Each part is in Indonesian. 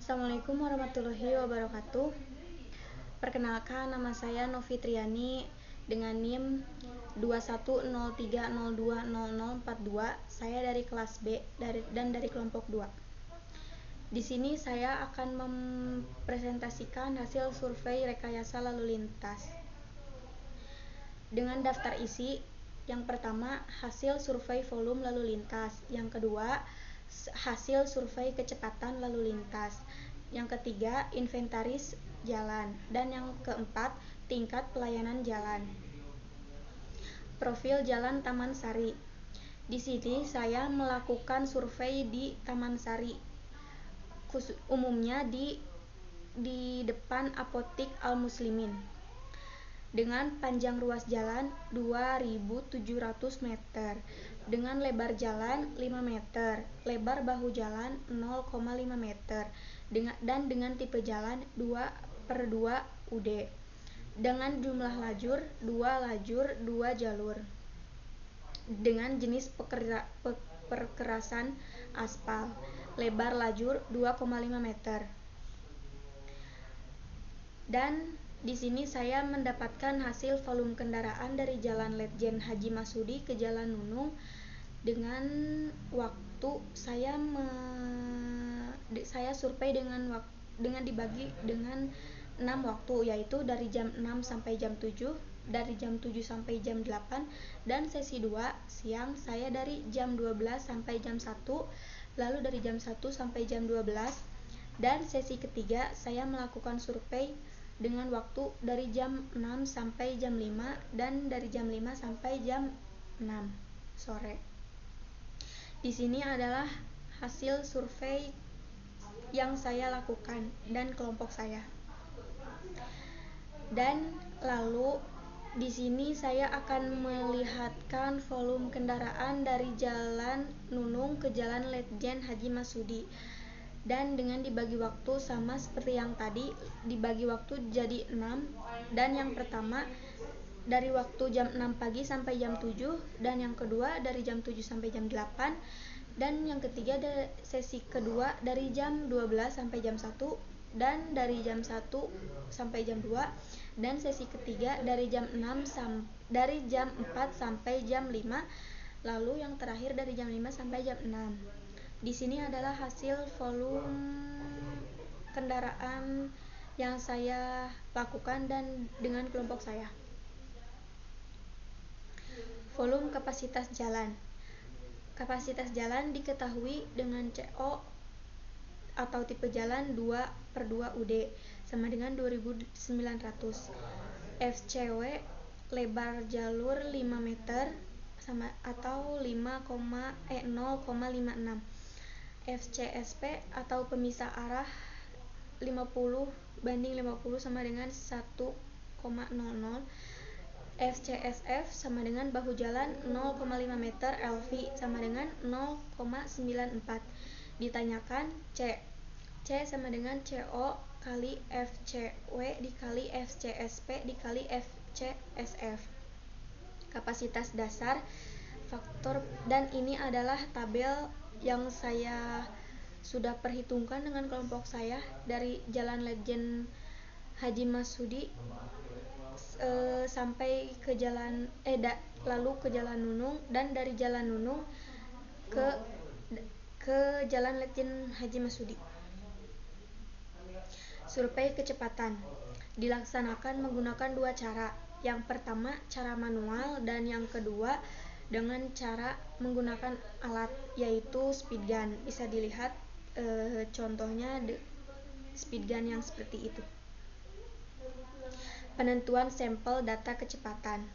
Assalamualaikum warahmatullahi wabarakatuh. Perkenalkan, nama saya Novi Triani dengan NIM 2103020042. Saya dari kelas B dan dari kelompok 2. Di sini saya akan mempresentasikan hasil survei rekayasa lalu lintas. Dengan daftar isi, yang pertama hasil survei volume lalu lintas, yang kedua hasil survei kecepatan lalu lintas, yang ketiga inventaris jalan, dan yang keempat tingkat pelayanan jalan. Profil Jalan Taman Sari. Di sini saya melakukan survei di Taman Sari, umumnya di depan Apotik Al Muslimin, dengan panjang ruas jalan 2.700 meter, dengan lebar jalan 5 meter, lebar bahu jalan 0,5 meter, dan dengan tipe jalan 2/2 UD, dengan jumlah lajur 2 lajur 2 jalur, dengan jenis perkerasan aspal, lebar lajur 2,5 meter. Dan di sini saya mendapatkan hasil volume kendaraan dari Jalan Letjen Haji Masudi ke Jalan Nunung dengan waktu saya survei dengan dibagi dengan 6 waktu, yaitu dari jam 6 sampai jam 7, dari jam 7 sampai jam 8, dan sesi 2 siang saya dari jam 12 sampai jam 1, lalu dari jam 1 sampai jam 12, dan sesi ketiga saya melakukan survei dengan waktu dari jam 6 sampai jam 5 dan dari jam 5 sampai jam 6 sore. Di sini adalah hasil survei yang saya lakukan dan kelompok saya. Dan lalu di sini saya akan melihatkan volume kendaraan dari Jalan Nunung ke Jalan Letjen Haji Masudi. Dan dengan dibagi waktu sama seperti yang tadi, dibagi waktu jadi 6. Dan yang pertama dari waktu jam 6 pagi sampai jam 7, dan yang kedua dari jam 7 sampai jam 8, dan yang ketiga sesi kedua dari jam 12 sampai jam 1, dan dari jam 1 sampai jam 2, dan sesi ketiga dari jam 4 sampai jam 5, lalu yang terakhir dari jam 5 sampai jam 6. Di sini adalah hasil volume kendaraan yang saya lakukan dan dengan kelompok saya. Volume kapasitas jalan. Kapasitas jalan diketahui dengan CO atau tipe jalan 2/2 UD sama dengan 2.900. FCW lebar jalur 5 meter sama atau 0,56. FCSP atau pemisah arah 50/50 sama dengan 1,00. FCSF sama dengan bahu jalan 0,5 meter, LV sama dengan 0,94. Ditanyakan C sama dengan CO kali FCW dikali FCSP dikali FCSF. Kapasitas dasar faktor, dan ini adalah tabel yang saya sudah perhitungkan dengan kelompok saya dari Jalan Letjen Haji Masudi sampai ke lalu ke Jalan Nunung, dan dari Jalan Nunung ke Jalan Letjen Haji Masudi. Survei kecepatan dilaksanakan menggunakan 2 cara. Yang pertama cara manual, dan yang kedua dengan cara menggunakan alat, yaitu speed gun. Bisa dilihat contohnya speed gun yang seperti itu. Penentuan sampel data kecepatan.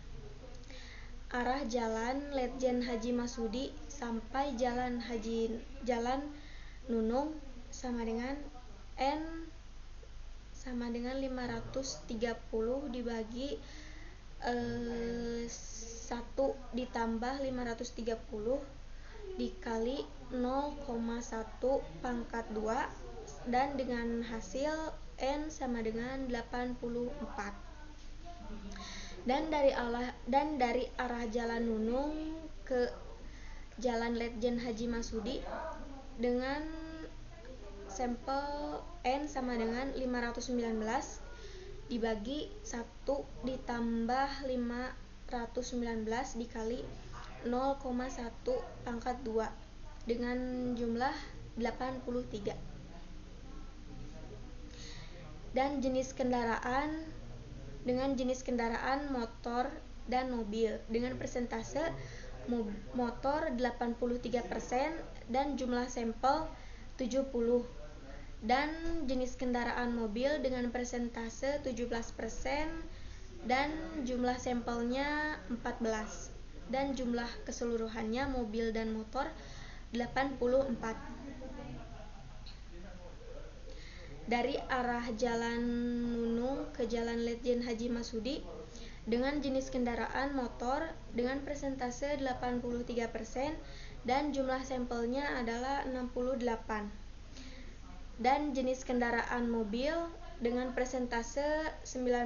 Arah Jalan Letjen Haji Masudi sampai Jalan Nunung sama dengan N sama dengan 530 dibagi 1 ditambah 530 dikali 0,1 pangkat 2, dan dengan hasil N sama dengan 84. Dan dari arah Jalan Nunung ke Jalan Letjen Haji Masudi dengan sampel N sama dengan 519 dibagi 1 ditambah 519 dikali 0,1 pangkat 2 dengan jumlah 83. Dan jenis kendaraan dengan jenis kendaraan motor dan mobil dengan persentase motor 83% dan jumlah sampel 70, dan jenis kendaraan mobil dengan persentase 17% dan jumlah sampelnya 14, dan jumlah keseluruhannya mobil dan motor 84. Dari arah Jalan Nunung ke Jalan Letjen Haji Masudi dengan jenis kendaraan motor dengan persentase 83% dan jumlah sampelnya adalah 68, dan jenis kendaraan mobil dengan persentase 19%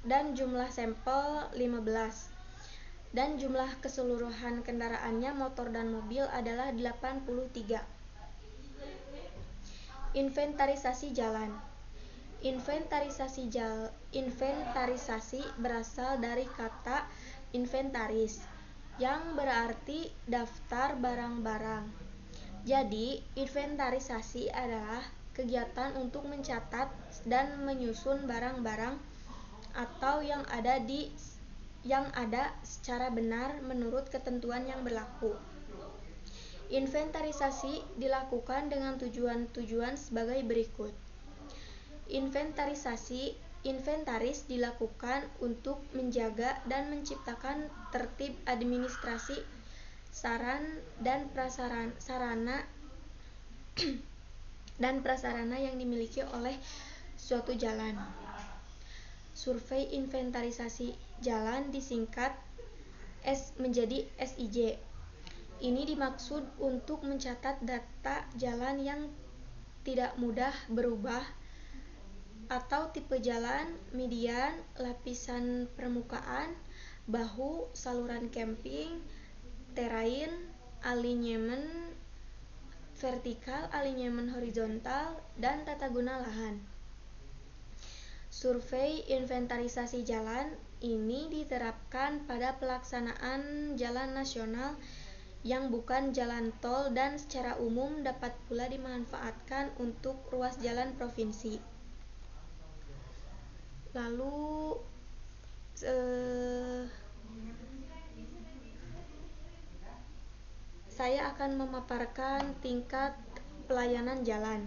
dan jumlah sampel 15, dan jumlah keseluruhan kendaraannya motor dan mobil adalah 83. Inventarisasi jalan. Inventarisasi berasal dari kata inventaris yang berarti daftar barang-barang. Jadi, inventarisasi adalah kegiatan untuk mencatat dan menyusun barang-barang atau yang ada secara benar menurut ketentuan yang berlaku. Inventarisasi dilakukan dengan tujuan-tujuan sebagai berikut. Inventaris dilakukan untuk menjaga dan menciptakan tertib administrasi sarana yang dimiliki oleh suatu jalan. Survei inventarisasi jalan disingkat menjadi SIJ. Ini dimaksud untuk mencatat data jalan yang tidak mudah berubah atau tipe jalan, median, lapisan permukaan, bahu, saluran camping, terrain, alinyemen vertikal, alinyemen horizontal, dan tata guna lahan. Survei inventarisasi jalan ini diterapkan pada pelaksanaan jalan nasional yang bukan jalan tol dan secara umum dapat pula dimanfaatkan untuk ruas jalan provinsi. Lalu saya akan memaparkan tingkat pelayanan jalan.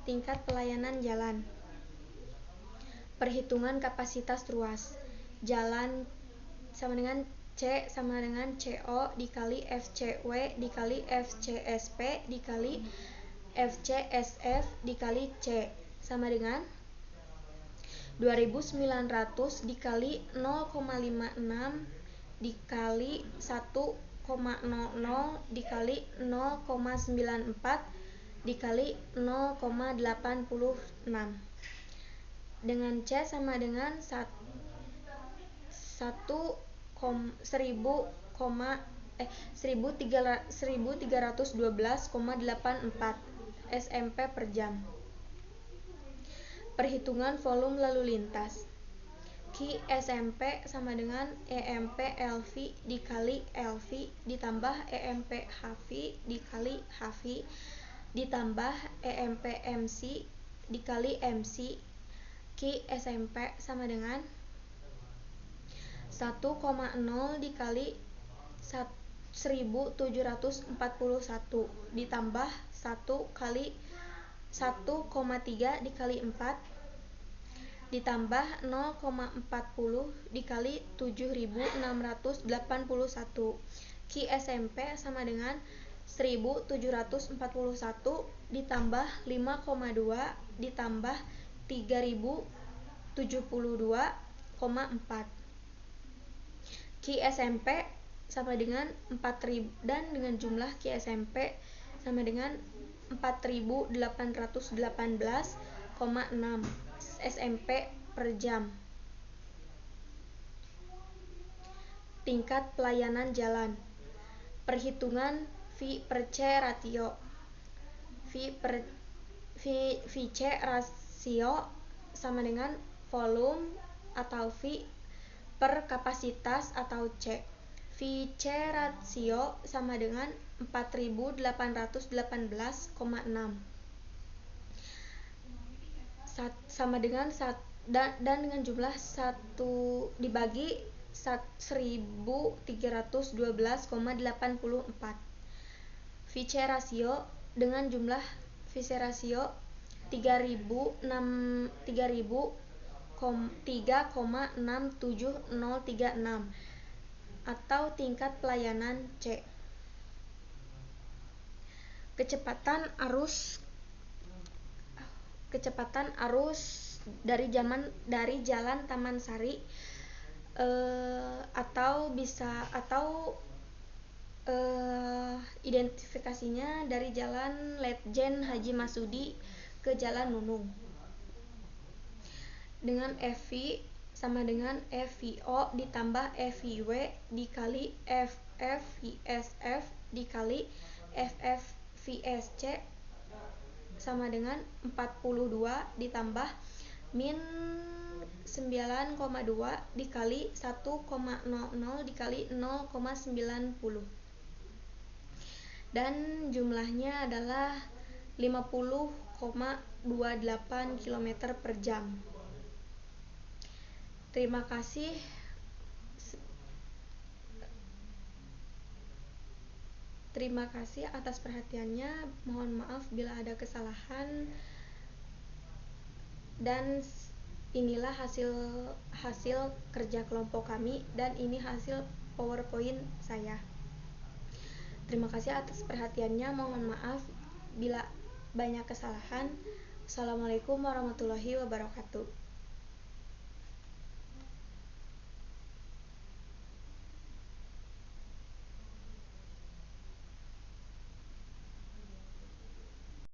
Tingkat pelayanan jalan. Perhitungan kapasitas ruas. Jalan sama dengan C sama dengan CO dikali FCW dikali FCSP dikali FCSF dikali C sama dengan 2.900 dikali 0,56 dikali 1,00 dikali 0,94 dikali 0,86 dengan C sama dengan 1312,84 SMP per jam. Perhitungan volume lalu lintas. Ki SMP sama dengan EMP LV dikali LV ditambah EMP HV dikali HV ditambah EMP MC dikali MC. Ki SMP sama dengan 1,0 dikali 1741 ditambah 1 kali 1,3 dikali 4 ditambah 0,40 dikali 7.681. Ki SMP sama dengan 1.741 ditambah 5,2 ditambah 3.072,4. Ki SMP sama dengan 4.000 dan dengan jumlah Ki SMP sama dengan 4.818,8 SMP per jam. Tingkat pelayanan jalan. Perhitungan V per C ratio. VC rasio sama dengan volume atau V per kapasitas atau C. VC rasio sama dengan 4818,6 sama dengan dan dengan jumlah 1 dibagi 1312,84. VC rasio dengan jumlah VC rasio 3,67036 atau tingkat pelayanan C. Kecepatan arus dari Jalan Taman Sari identifikasinya dari Jalan Letjen Haji Masudi ke Jalan Nunung dengan FV sama dengan FVO ditambah FVW dikali FFVSF dikali FFVSC sama dengan 42 ditambah min 9,2 dikali 1,00 dikali 0,90 dan jumlahnya adalah 50,28 km per jam. Terima kasih atas perhatiannya. Mohon maaf bila ada kesalahan. Dan inilah hasil kerja kelompok kami dan ini hasil PowerPoint saya. Terima kasih atas perhatiannya. Mohon maaf bila banyak kesalahan. Assalamualaikum warahmatullahi wabarakatuh.